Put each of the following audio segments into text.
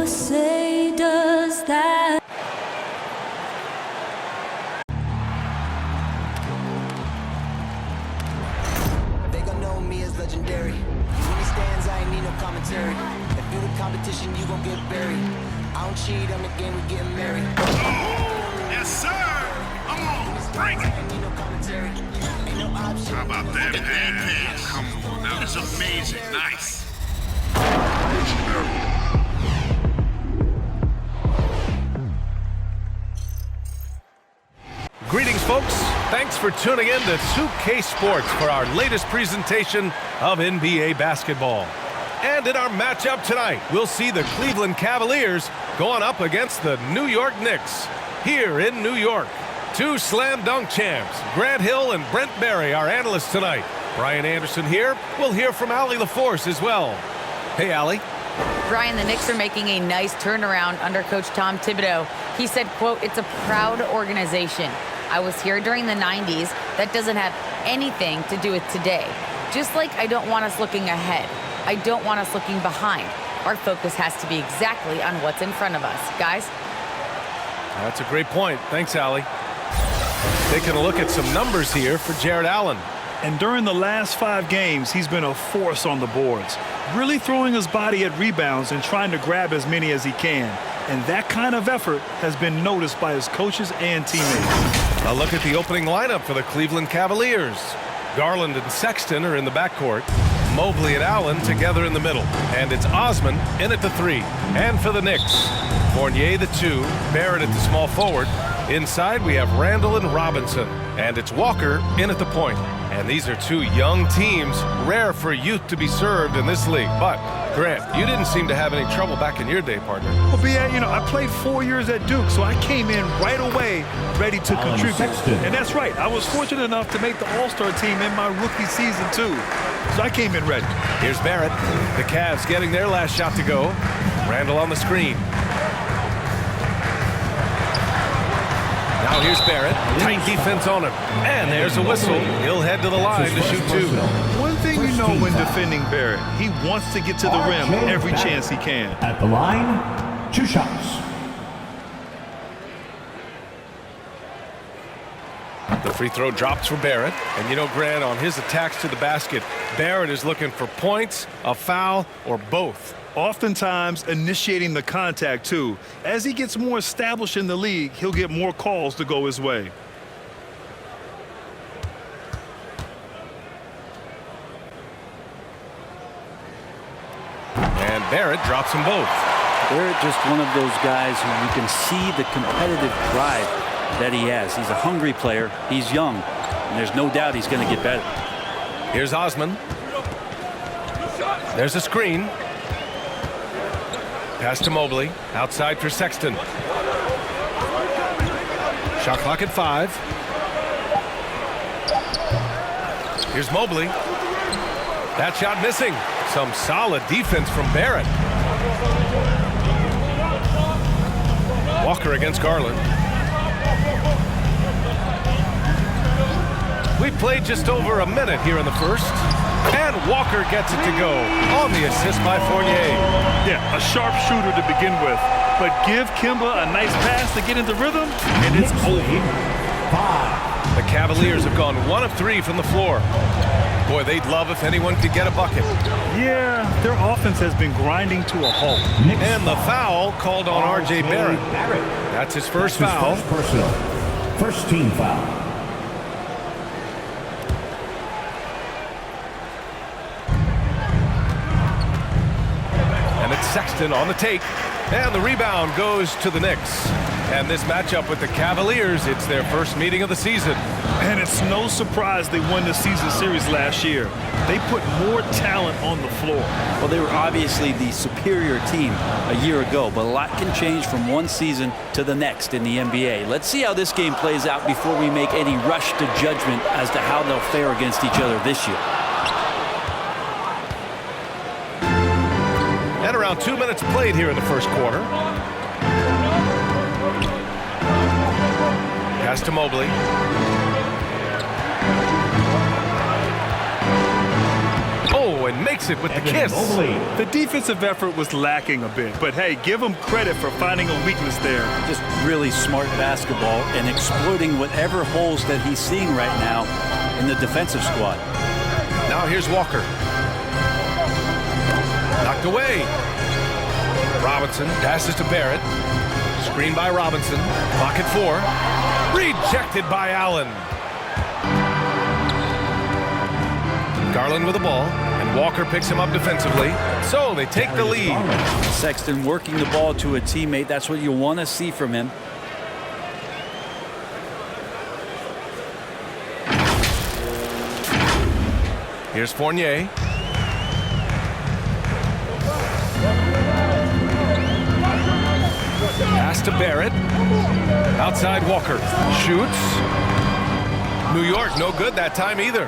say does that. They gon' know me as legendary. When he stands, I ain't need no commentary. If you the competition, you gon' get buried. I don't cheat on the game, we getting married. Yes, sir. Come on, bring it. Ain't need no commentary. Ain't no option. How about that pass? Come on, that was amazing. Nice. Greetings, folks. Thanks for tuning in to 2K Sports for our latest presentation of NBA basketball. And in our matchup tonight, we'll see the Cleveland Cavaliers going up against the New York Knicks here in New York. Two slam dunk champs, Grant Hill and Brent Barry, our analysts tonight. Brian Anderson here. We'll hear from Allie LaForce as well. Hey, Allie. Brian, the Knicks are making a nice turnaround under Coach Tom Thibodeau. He said, quote, "It's a proud organization. I was here during the 90s. That doesn't have anything to do with today. Just like I don't want us looking ahead. I don't want us looking behind. Our focus has to be exactly on what's in front of us." Guys? That's a great point. Thanks, Allie. Taking a look at some numbers here for Jared Allen. And during the last 5 games, he's been a force on the boards, really throwing his body at rebounds and trying to grab as many as he can. And that kind of effort has been noticed by his coaches and teammates. A look at the opening lineup for the Cleveland Cavaliers. Garland and Sexton are in the backcourt. Mobley and Allen together in the middle. And it's Osman in at the 3. And for the Knicks, Fournier the 2, Barrett at the small forward. Inside we have Randall and Robinson. And it's Walker in at the point. And these are two young teams, rare for youth to be served in this league. But, Grant, you didn't seem to have any trouble back in your day, partner. Well, BA, I played 4 years at Duke, so I came in right away ready to contribute. And that's right. I was fortunate enough to make the All-Star team in my rookie season, too. So I came in ready. Here's Barrett. The Cavs getting their last shot to go. Randall on the screen. Now here's Barrett. Tight defense on him. And there's a whistle. He'll head to the line to shoot 2. One thing you know when defending Barrett, he wants to get to the rim every chance he can. At the line, 2 shots. The free throw drops for Barrett. And Grant, on his attacks to the basket, Barrett is looking for points, a foul, or both. Oftentimes initiating the contact, too. As he gets more established in the league, he'll get more calls to go his way. And Barrett drops them both. Barrett just one of those guys who you can see the competitive drive that he has. He's a hungry player. He's young. And there's no doubt he's going to get better. Here's Osman. There's a screen. Pass to Mobley. Outside for Sexton. Shot clock at 5. Here's Mobley. That shot missing. Some solid defense from Barrett. Walker against Garland. We played just over a minute here in the first. And Walker gets it to go on the assist by Fournier. Yeah, a sharp shooter to begin with. But give Kemba a nice pass to get into rhythm, and it's over. 5. The Cavaliers have gone 1 of 3 from the floor. Boy, they'd love if anyone could get a bucket. Yeah, their offense has been grinding to a halt. And the foul called on R.J. Barrett. That's his first foul. First team foul. And it's Sexton on the take. And the rebound goes to the Knicks. And this matchup with the Cavaliers, it's their first meeting of the season. And it's no surprise they won the season series last year. They put more talent on the floor. Well, they were obviously the superior team a year ago, but a lot can change from one season to the next in the NBA. Let's see how this game plays out before we make any rush to judgment as to how they'll fare against each other this year. And around 2 minutes played here in the first quarter. Pass to Mobley. Oh, and makes it with the Evan kiss. Mobley. The defensive effort was lacking a bit, but hey, give him credit for finding a weakness there. Just really smart basketball and exploiting whatever holes that he's seeing right now in the defensive squad. Now here's Walker. Knocked away. Robinson passes to Barrett. Screen by Robinson. Clock at 4. Rejected by Allen. Garland with the ball, and Walker picks him up defensively. So they take the lead. Sexton working the ball to a teammate. That's what you want to see from him. Here's Fournier. Pass to Barrett. Outside Walker. Shoots. New York, no good that time either.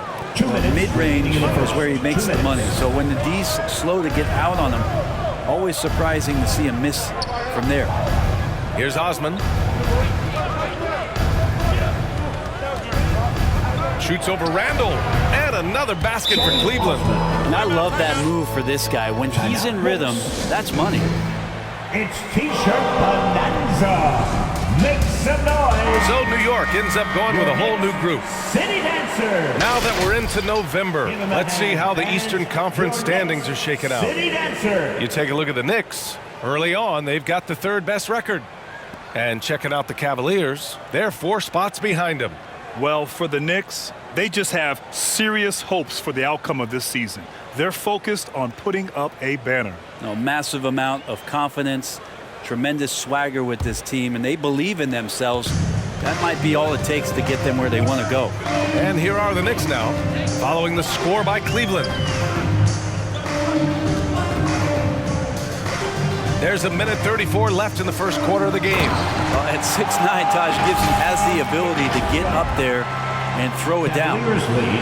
Mid-range is where he makes the money. So when the D's slow to get out on him, always surprising to see him miss from there. Here's Osman. Shoots over Randall. And another basket for Cleveland. And I love that move for this guy. When he's in rhythm, that's money. It's T-shirt bonanza. Make some noise. So New York ends up going with a whole new group. City Dancer. Now that we're into November, let's see how the Eastern Conference standings are shaken out. City Dancer. You take a look at the Knicks. Early on, they've got the 3rd best record. And checking out the Cavaliers, they're 4 spots behind them. Well, for the Knicks, they just have serious hopes for the outcome of this season. They're focused on putting up a banner. A massive amount of confidence, tremendous swagger with this team, and they believe in themselves. That might be all it takes to get them where they want to go. And here are the Knicks now, following the score by Cleveland. There's 1:34 left in the first quarter of the game. Well, at 6'9", Taj Gibson has the ability to get up there and throw it down. Cavaliers lead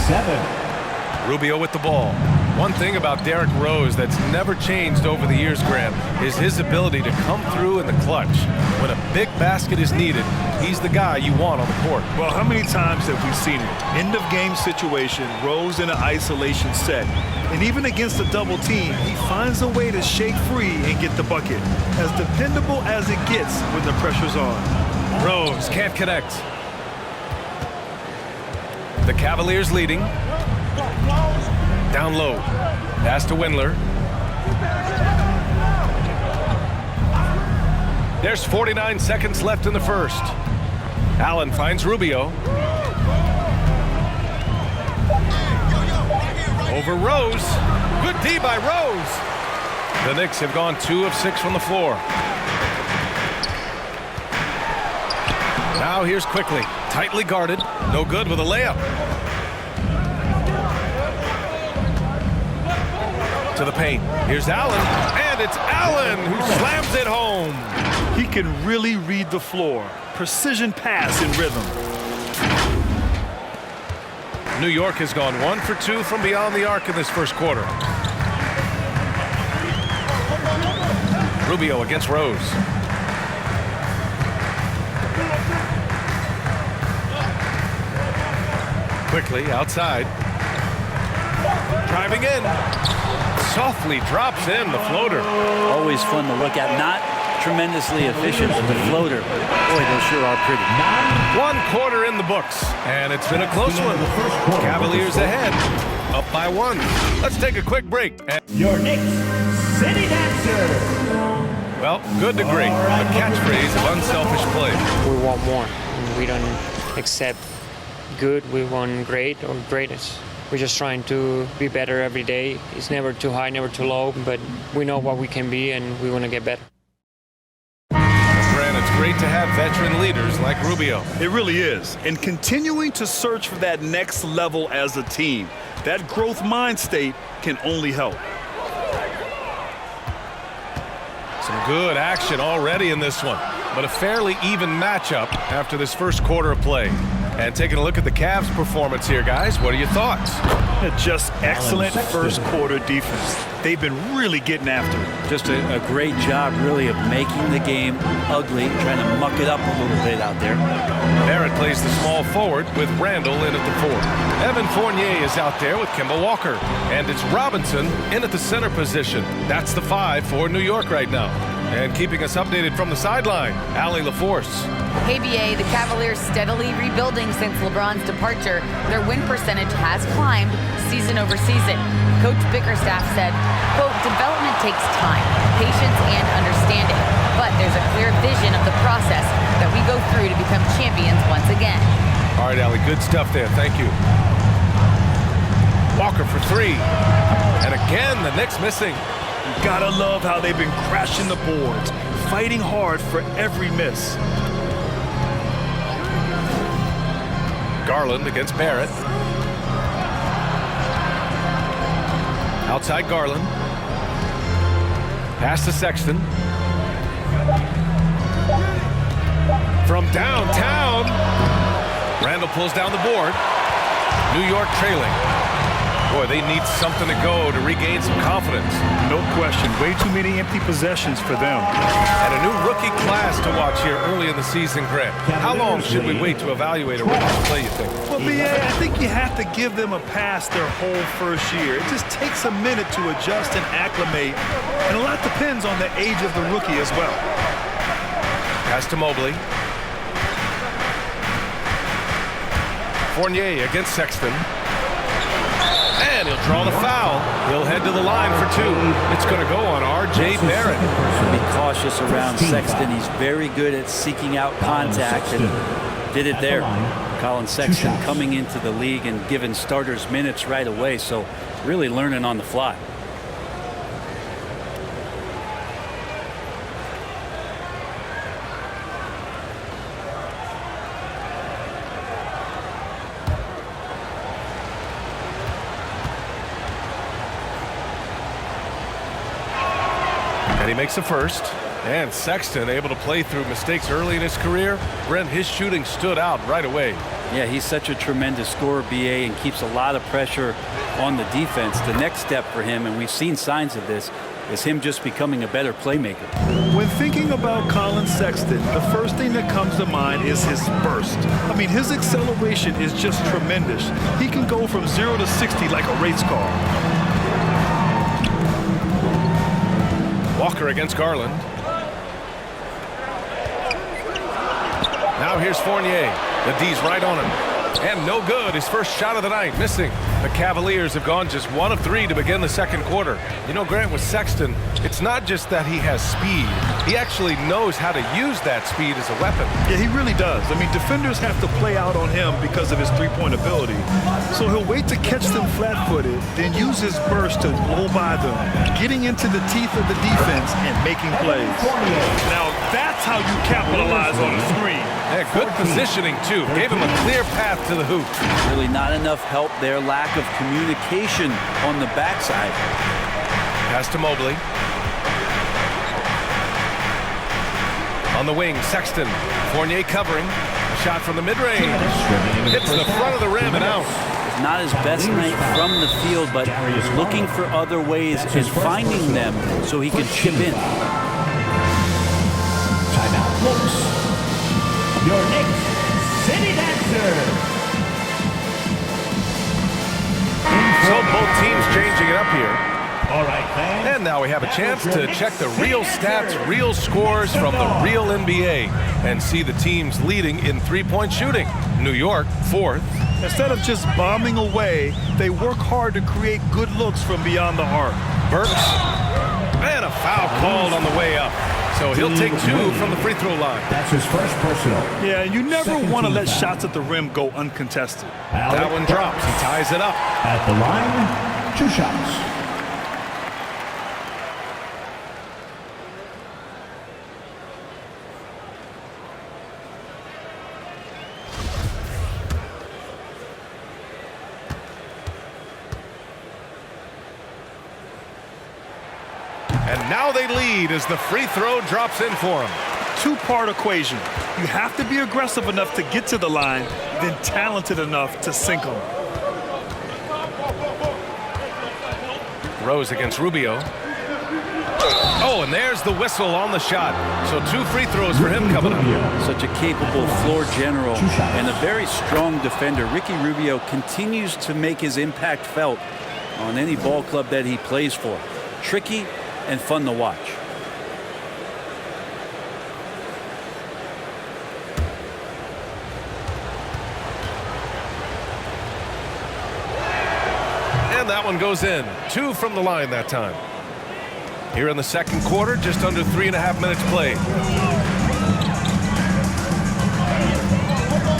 8-7. Rubio with the ball. One thing about Derrick Rose that's never changed over the years, Graham, is his ability to come through in the clutch. When a big basket is needed, he's the guy you want on the court. Well, how many times have we seen it? End of game situation, Rose in an isolation set. And even against a double team, he finds a way to shake free and get the bucket. As dependable as it gets when the pressure's on. Rose can't connect. The Cavaliers leading. Down low. Pass to Windler. There's 49 seconds left in the first. Allen finds Rubio. Over Rose. Good D by Rose. The Knicks have gone 2 of 6 from the floor. Now here's Quickly. Tightly guarded. No good with a layup. To the paint. Here's Allen. And it's Allen who slams it home. He can really read the floor. Precision pass in rhythm. New York has gone 1 for 2 from beyond the arc in this first quarter. Rubio against Rose. Quickly outside. Driving in. Softly drops in the floater. Always fun to look at. Not tremendously efficient, but the floater. Boy, those sure are pretty. 1 quarter in the books, and it's been a close one. Cavaliers ahead, up by 1. Let's take a quick break. Your Knicks City Dancer. Well, good to great, a catchphrase of unselfish play. We want more. We don't accept good. We want great or greatest. We're just trying to be better every day. It's never too high, never too low, but we know what we can be, and we want to get better. Grant, it's great to have veteran leaders like Rubio. It really is. And continuing to search for that next level as a team. That growth mind state can only help. Some good action already in this one, but a fairly even matchup after this first quarter of play. And taking a look at the Cavs' performance here, guys, what are your thoughts? Just excellent first quarter defense. They've been really getting after it. Just a great job, really, of making the game ugly, trying to muck it up a little bit out there. Barrett plays the small forward with Randall in at the 4. Evan Fournier is out there with Kemba Walker. And it's Robinson in at the center position. That's the 5 for New York right now. And keeping us updated from the sideline, Allie LaForce. Hey, BA, the Cavaliers steadily rebuilding since LeBron's departure. Their win percentage has climbed season over season. Coach Bickerstaff said, quote, development takes time, patience, and understanding. But there's a clear vision of the process that we go through to become champions once again. All right, Allie, good stuff there. Thank you. Walker for 3. And again, the Knicks missing. You gotta love how they've been crashing the boards, fighting hard for every miss. Garland against Barrett. Outside Garland. Pass to Sexton. From downtown. Randall pulls down the board. New York trailing. Boy, they need something to go to regain some confidence. No question. Way too many empty possessions for them. And a new rookie class to watch here early in the season, Grant. How long should we wait to evaluate a rookie's play, you think? Well, BA, I think you have to give them a pass their whole first year. It just takes a minute to adjust and acclimate. And a lot depends on the age of the rookie as well. Pass to Mobley. Fournier against Sexton. And he'll draw the foul. He'll head to the line for 2. It's going to go on R.J. Barrett. Be cautious around Sexton. He's very good at seeking out contact and did it there. Colin Sexton coming into the league and giving starters minutes right away, so really learning on the fly. And he makes the first. And Sexton able to play through mistakes early in his career. Brent, his shooting stood out right away. Yeah, he's such a tremendous scorer, BA, and keeps a lot of pressure on the defense. The next step for him, and we've seen signs of this, is him just becoming a better playmaker. When thinking about Colin Sexton, the first thing that comes to mind is his burst. I mean, his acceleration is just tremendous. He can go from 0 to 60 like a race car. Walker against Garland. Now here's Fournier. The D's right on him. And no good. His first shot of the night, missing. The Cavaliers have gone just 1 of 3 to begin the second quarter. You know, Grant, with Sexton, it's not just that he has speed. He actually knows how to use that speed as a weapon. Yeah, he really does. I mean, defenders have to play out on him because of his three-point ability. So he'll wait to catch them flat-footed, then use his burst to blow by them, getting into the teeth of the defense and making plays. Now, that's how you capitalize on a screen. Yeah, good positioning, too. Gave him a clear path to the hoop. Really not enough help there. Lack of communication on the backside. Pass to Mobley. On the wing, Sexton. Fournier covering. A shot from the mid-range. Hits the front of the rim and out. Not his best night from the field, but looking for other ways and finding them so he can chip in. Timeout, Knicks. Your Knicks City Dancer. So both teams changing it up here. All right, fans. And now we have a chance to check the real stats, real scores from the real NBA and see the teams leading in three-point shooting. New York, 4th. Instead of just bombing away, they work hard to create good looks from beyond the arc. Burks. And a foul called on the way up. So he'll take 2 from the free throw line. That's his first personal. Yeah, you never want to let shots at the rim go uncontested. That one drops. He ties it up. At the line, 2 shots. And now they lead as the free throw drops in for them. 2-part equation. You have to be aggressive enough to get to the line, then talented enough to sink them. Rose against Rubio. Oh, and there's the whistle on the shot. So 2 free throws for him coming up. Such a capable floor general and a very strong defender. Ricky Rubio continues to make his impact felt on any ball club that he plays for. Tricky and fun to watch. And that one goes in. 2 from the line that time. Here in the second quarter, just under 3.5 minutes played.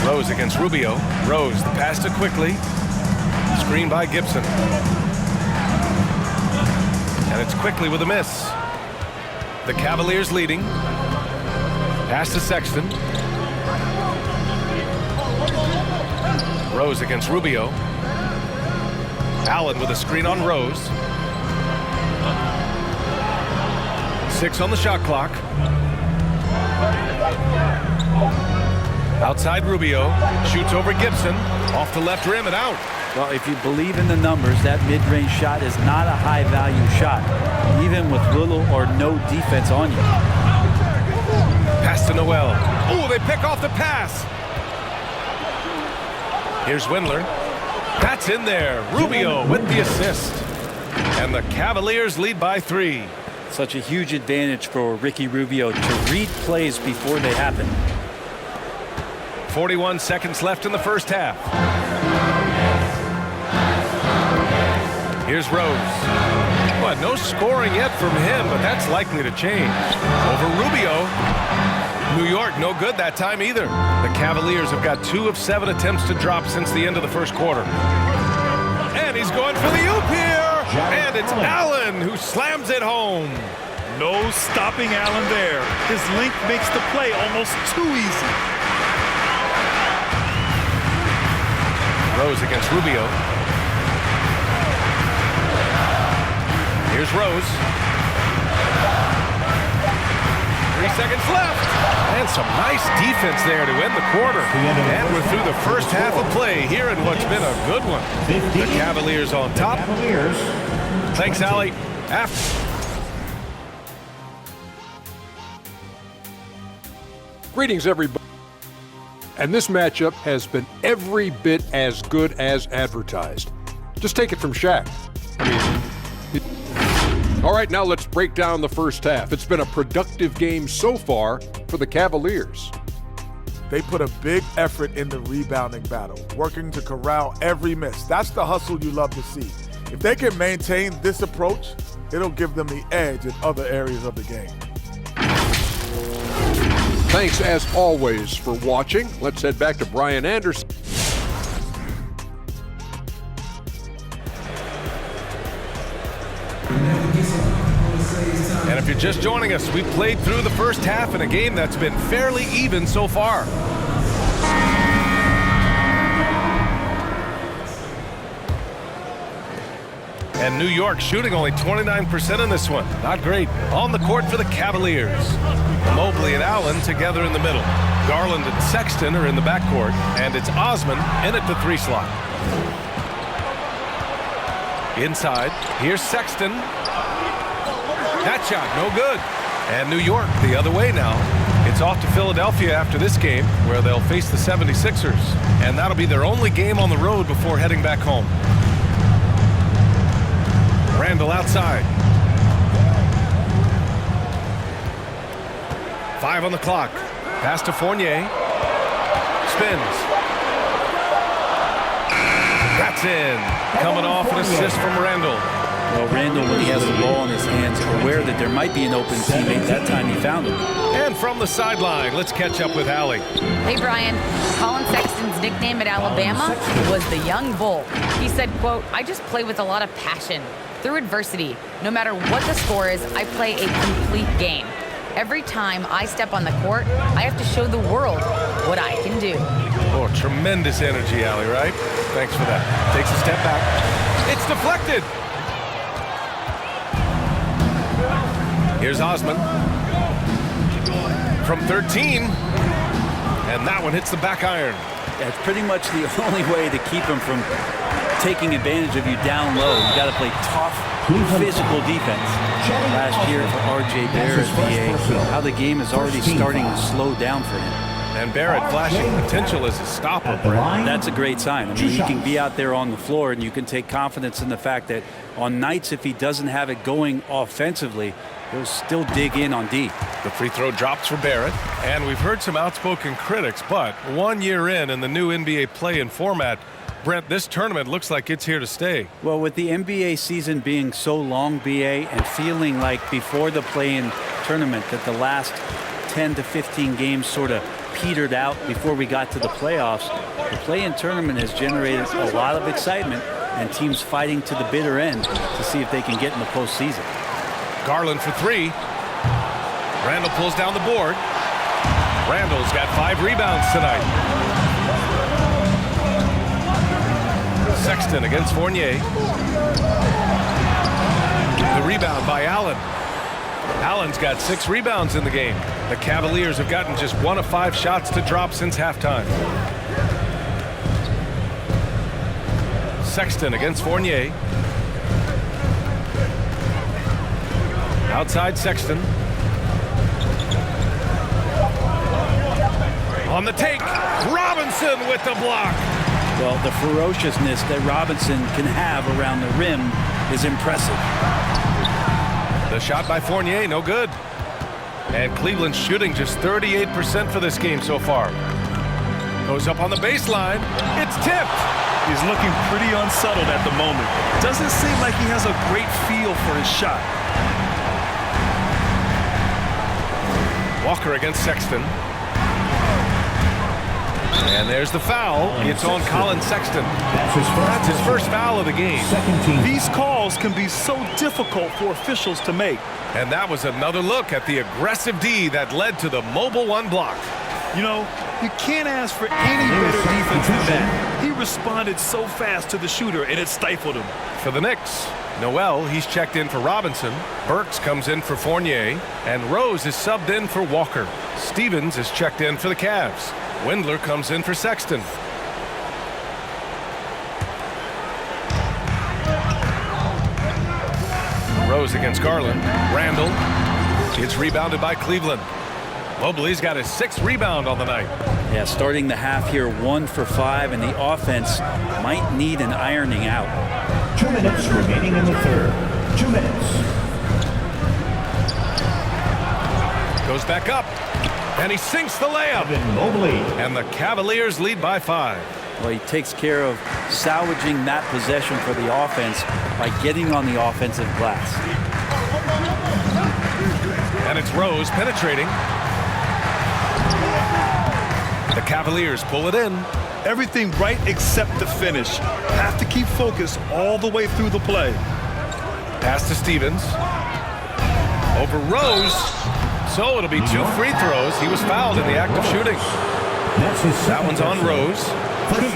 Rose against Rubio. Rose, the pass to quickly. Screen by Gibson. And it's quickly with a miss. The Cavaliers leading. Pass to Sexton. Rose against Rubio. Allen with a screen on Rose. 6 on the shot clock. Outside Rubio. Shoots over Gibson. Off the left rim and out. Well, if you believe in the numbers, that mid-range shot is not a high-value shot, even with little or no defense on you. Pass to Noel. Oh, they pick off the pass. Here's Windler. That's in there. Rubio with the assist. And the Cavaliers lead by 3. Such a huge advantage for Ricky Rubio to read plays before they happen. 41 seconds left in the first half. Here's Rose. But no scoring yet from him, but that's likely to change. Over Rubio. New York, no good that time either. The Cavaliers have got 2 of 7 attempts to drop since the end of the first quarter. And he's going for the oop here. And it's Allen who slams it home. No stopping Allen there. His length makes the play almost too easy. Rose against Rubio. Here's Rose. 3 seconds left. And some nice defense there to end the quarter. And we're through the first half of play here in what's been a good one. The Cavaliers on top. Thanks, Allie. Greetings, everybody. And this matchup has been every bit as good as advertised. Just take it from Shaq. All right, now let's break down the first half. It's been a productive game so far for the Cavaliers. They put a big effort in the rebounding battle, working to corral every miss. That's the hustle you love to see. If they can maintain this approach, it'll give them the edge in other areas of the game. Thanks, as always, for watching. Let's head back to Brian Anderson. And if you're just joining us, we played through the first half in a game that's been fairly even so far. And New York shooting only 29% in this one. Not great. On the court for the Cavaliers. Mobley and Allen together in the middle. Garland and Sexton are in the backcourt. And it's Osman in at the 3 slot. Inside, here's Sexton. That shot, no good. And New York the other way now. It's off to Philadelphia after this game, where they'll face the 76ers. And that'll be their only game on the road before heading back home. Randall outside. 5 on the clock. Pass to Fournier. Spins. That's in. Coming off an assist from Randall. Well, Randall, when he has the ball in his hands, aware that there might be an open teammate. That time he found him. And from the sideline, let's catch up with Allie. Hey, Brian. Colin Sexton's nickname at Alabama was the Young Bull. He said, quote, "I just play with a lot of passion. Through adversity, no matter what the score is, I play a complete game. Every time I step on the court, I have to show the world what I can do." Oh, tremendous energy, Allie, right? Thanks for that. Takes a step back. It's deflected. Here's Osman. From 13. And that one hits the back iron. That's pretty much the only way to keep him from taking advantage of you down low. You got to play tough physical defense. Last year for R.J. Barrett, how the game is already starting to slow down for him. And Barrett flashing potential as a stopper. That's a great sign. I mean, he can be out there on the floor, and you can take confidence in the fact that on nights if he doesn't have it going offensively, he'll still dig in on D. The free throw drops for Barrett. And we've heard some outspoken critics, but 1 year in the new NBA play-in format, Brent, this tournament looks like it's here to stay. Well, with the NBA season being so long, BA, and feeling like before the play-in tournament that the last 10 to 15 games sort of petered out before we got to the playoffs, the play-in tournament has generated a lot of excitement and teams fighting to the bitter end to see if they can get in the postseason. Garland for three. Randall pulls down the board. Randall's got 5 rebounds tonight. Sexton against Fournier. The rebound by Allen. Allen's got 6 rebounds in the game. The Cavaliers have gotten just 1 of 5 shots to drop since halftime. Sexton against Fournier. Outside Sexton. On the take, Robinson with the block. Well, the ferociousness that Robinson can have around the rim is impressive. The shot by Fournier, no good. And Cleveland's shooting just 38% for this game so far. Goes up on the baseline. It's tipped. He's looking pretty unsettled at the moment. Doesn't seem like he has a great feel for his shot. Walker against Sexton. And there's the foul. It's on Colin Sexton. That's his first foul of the game. These calls can be so difficult for officials to make. And that was another look at the aggressive D that led to the mobile 1 block. You know, you can't ask for any better defense than that. He responded so fast to the shooter, and it stifled him. For the Knicks, Noel, he's checked in for Robinson. Burks comes in for Fournier. And Rose is subbed in for Walker. Stevens is checked in for the Cavs. Windler comes in for Sexton. Rose against Garland. Randall. It's rebounded by Cleveland. Mobley's got his 6th rebound on the night. Yeah, starting the half here 1 for 5, and the offense might need an ironing out. 2 minutes remaining in the third. 2 minutes. Goes back up. And he sinks the layup. Mobley. And the Cavaliers lead by 5. Well, he takes care of salvaging that possession for the offense by getting on the offensive glass. And it's Rose penetrating. The Cavaliers pull it in. Everything right except the finish. Have to keep focused all the way through the play. Pass to Stevens. Over Rose. So it'll be 2 free throws. He was fouled in the act of shooting. That one's on Rose.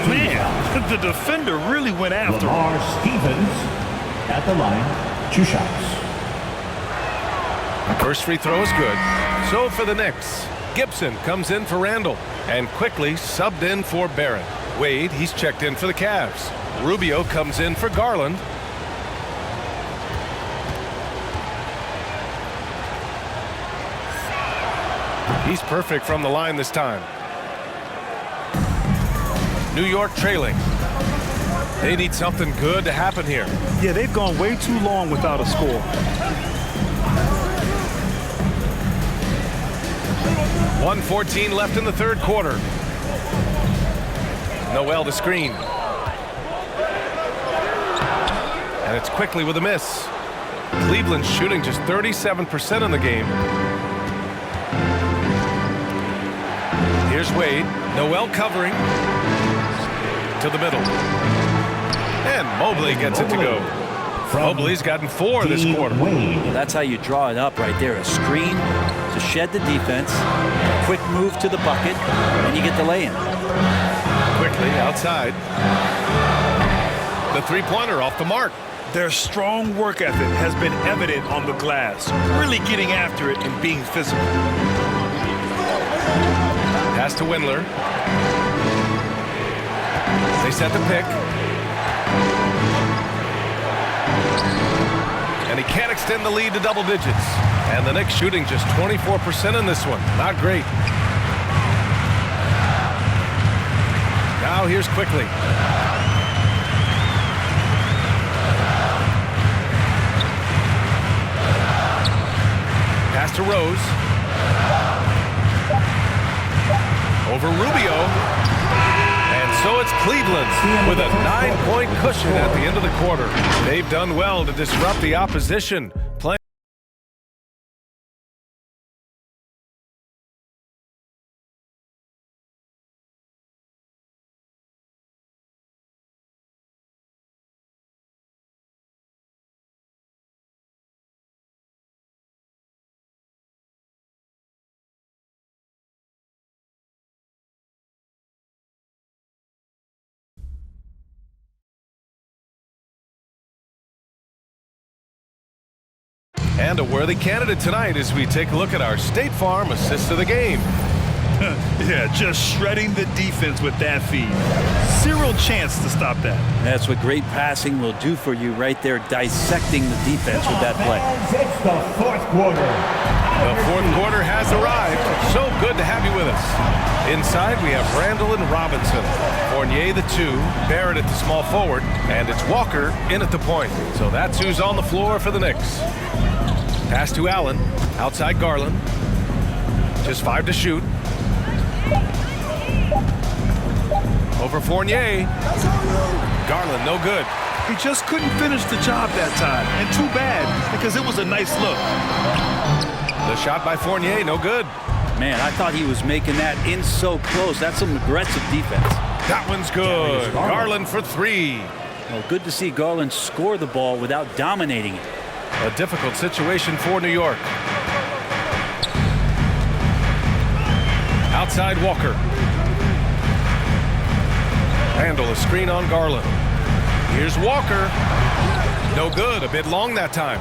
Man, the defender really went after him. Stevens at the line. 2 shots. First free throw is good. So for the Knicks, Gibson comes in for Randall and quickly subbed in for Barrett. Wade, he's checked in for the Cavs. Rubio comes in for Garland. He's perfect from the line this time. New York trailing. They need something good to happen here. Yeah, they've gone way too long without a score. 1:14 left in the third quarter. Noel the screen. And it's quickly with a miss. Cleveland's shooting just 37% in the game. Here's Wade. Noel covering. To the middle. And Mobley gets it to go. Mobley's gotten 4 this quarter. Well, that's how you draw it up right there. A screen to shed the defense. Quick move to the bucket. And you get the lay-in. Quickly outside. The three-pointer off the mark. Their strong work ethic has been evident on the glass. Really getting after it and being physical. Pass to Windler. They set the pick. And he can't extend the lead to double digits. And the Knicks shooting just 24% in this one. Not great. Now here's Quickly. Pass to Rose. Over Rubio. And so it's Cleveland with a 9-point cushion at the end of the quarter. They've done well to disrupt the opposition. And a worthy candidate tonight as we take a look at our State Farm assist of the game. Yeah, just shredding the defense with that feed. Zero chance to stop that. That's what great passing will do for you right there, dissecting the defense with that play. It's the fourth quarter. The fourth quarter has arrived. So good to have you with us. Inside, we have Randall and Robinson. Fournier, the 2, Barrett at the small forward, and it's Walker in at the point. So that's who's on the floor for the Knicks. Pass to Allen, outside Garland. Just 5 to shoot. Over Fournier. Garland, no good. He just couldn't finish the job that time, and too bad, because it was a nice look. The shot by Fournier, no good. Man, I thought he was making that in so close. That's some aggressive defense. That one's good. Garland for 3. Well, good to see Garland score the ball without dominating it. A difficult situation for New York. Outside Walker. Randall, a screen on Garland. Here's Walker. No good, a bit long that time.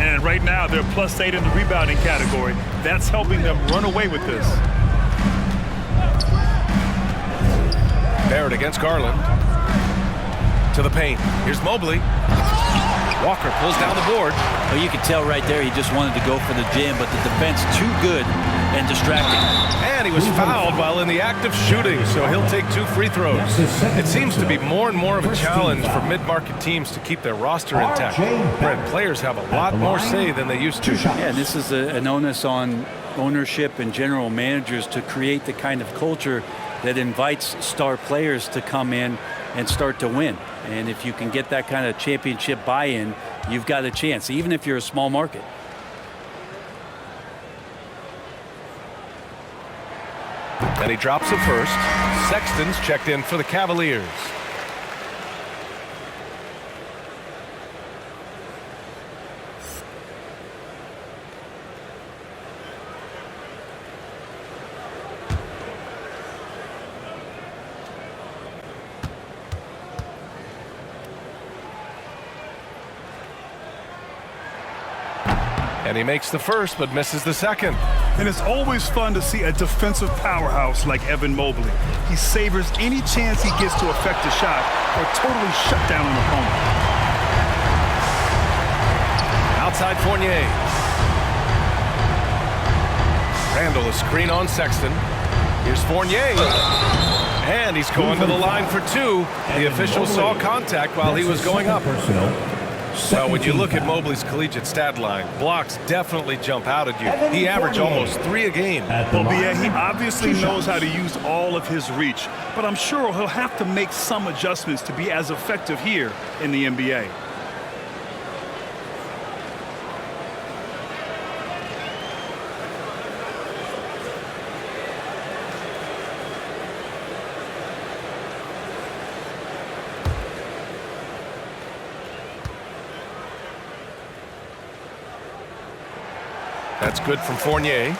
And right now, they're +8 in the rebounding category. That's helping them run away with this. Barrett against Garland. To the paint. Here's Mobley. Walker pulls down the board. Well, you could tell right there he just wanted to go for the jam, but the defense too good and distracting. And he was fouled while in the act of shooting, so he'll take 2 free throws. It seems to be more and more of a challenge for mid-market teams to keep their roster intact. Brent, players have a lot more say than they used to. Yeah, and this is an onus on ownership and general managers to create the kind of culture that invites star players to come in and start to win. And if you can get that kind of championship buy-in, you've got a chance, even if you're a small market. And he drops it first. Sexton's checked in for the Cavaliers. And he makes the first, but misses the second. And it's always fun to see a defensive powerhouse like Evan Mobley. He savors any chance he gets to affect a shot or totally shut down an opponent. Outside Fournier. Randall, a screen on Sexton. Here's Fournier. And he's going to the line for 2. The official saw contact while he was going up. Well, when you look at Mobley's collegiate stat line, blocks definitely jump out at you. He averaged almost 3 a game. Well, yeah, he obviously knows how to use all of his reach, but I'm sure he'll have to make some adjustments to be as effective here in the NBA. That's good from Fournier.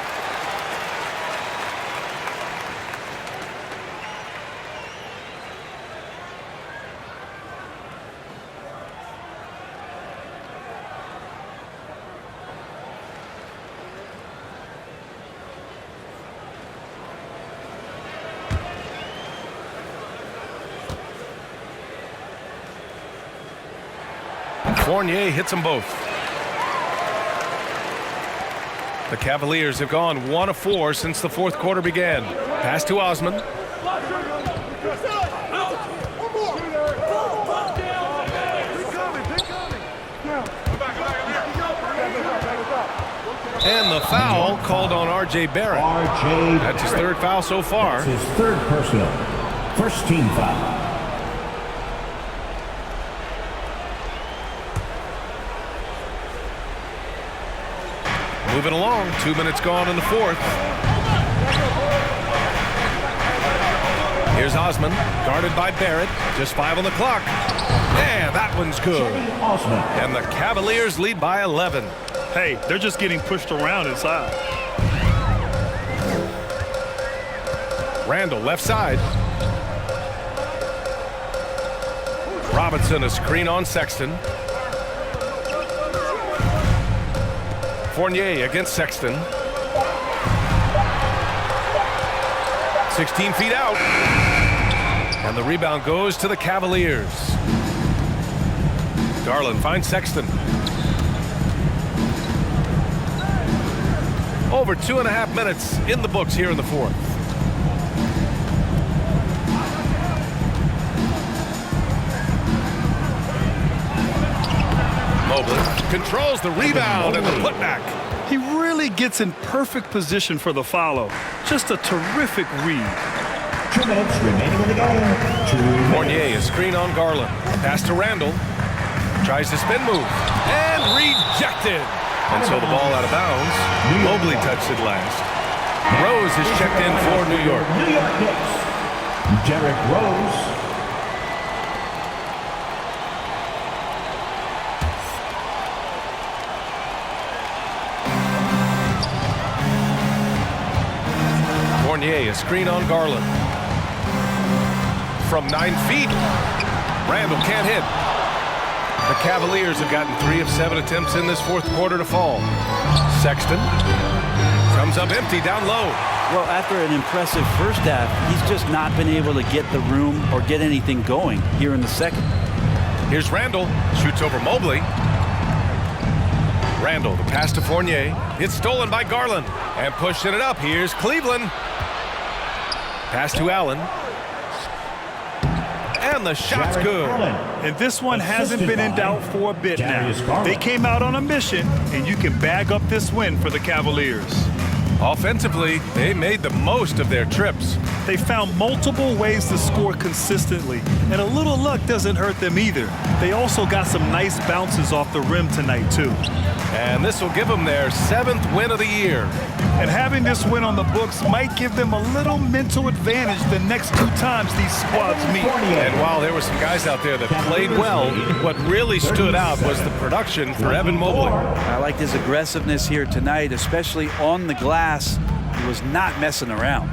Fournier hits them both. The Cavaliers have gone 1 of 4 since the fourth quarter began. Pass to Osman. And the foul called on R.J. Barrett. That's his third foul so far. His third personal. First team foul. Moving along, 2 minutes gone in the fourth. Here's Osman, guarded by Barrett. Just 5 on the clock. And that one's good. And the Cavaliers lead by 11. Hey, they're just getting pushed around inside. Randall, left side. Robinson, a screen on Sexton. Fournier against Sexton. 16 feet out. And the rebound goes to the Cavaliers. Garland finds Sexton. Over 2.5 minutes in the books here in the fourth. Mobley controls the rebound and the putback. He really gets in perfect position for the follow. Just a terrific read. 2 minutes remaining in the game. 2 minutes. Fournier, a screen on Garland. Pass to Randall. Tries to spin move. And rejected. And so the ball out of bounds. Mobley touched it last. Rose is checked in for New York. New York Knicks. Derrick Rose. Fournier, a screen on Garland. From 9 feet. Randall can't hit. The Cavaliers have gotten 3 of 7 attempts in this fourth quarter to fall. Sexton comes up empty down low. Well, after an impressive first half, he's just not been able to get the room or get anything going here in the second. Here's Randall. Shoots over Mobley. Randall, the pass to Fournier. It's stolen by Garland. And pushing it up, here's Cleveland. Pass to Allen. And the shot's good. And this one hasn't been in doubt for a bit now. They came out on a mission, and you can bag up this win for the Cavaliers. Offensively, they made the most of their trips. They found multiple ways to score consistently, and a little luck doesn't hurt them either. They also got some nice bounces off the rim tonight, too. And this will give them their 7th win of the year. And having this win on the books might give them a little mental advantage the next 2 times these squads meet. And while there were some guys out there that played well, what really stood out was the production for Evan Mobley. I liked his aggressiveness here tonight, especially on the glass. He was not messing around.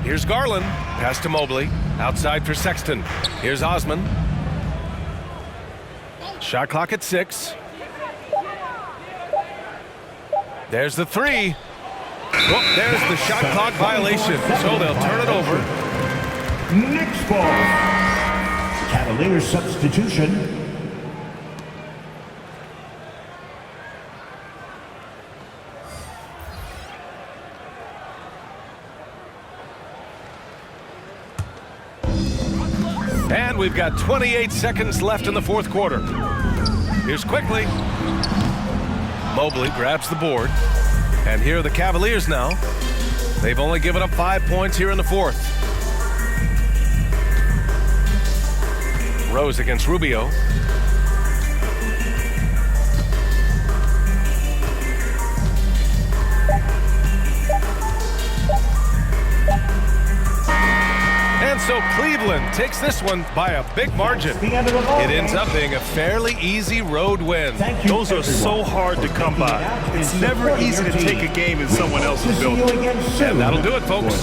Here's Garland. Pass to Mobley. Outside for Sexton. Here's Osman. Shot clock at 6. There's the 3. Oh, there's the shot clock violation. So they'll turn it over. Knicks ball. Cavaliers substitution. And we've got 28 seconds left in the fourth quarter. Here's Quickly. Mobley grabs the board. And here are the Cavaliers now. They've only given up 5 points here in the fourth. Rose against Rubio. And so Cleveland takes this one by a big margin. It ends up being a fairly easy road win. Those are so hard to come by. It's never easy to take a game in someone else's building. And that'll do it, folks.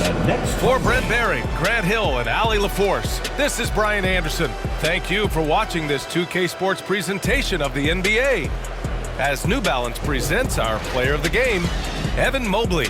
For Brent Barry, Grant Hill, and Allie LaForce, this is Brian Anderson. Thank you for watching this 2K Sports presentation of the NBA. As New Balance presents our player of the game, Evan Mobley.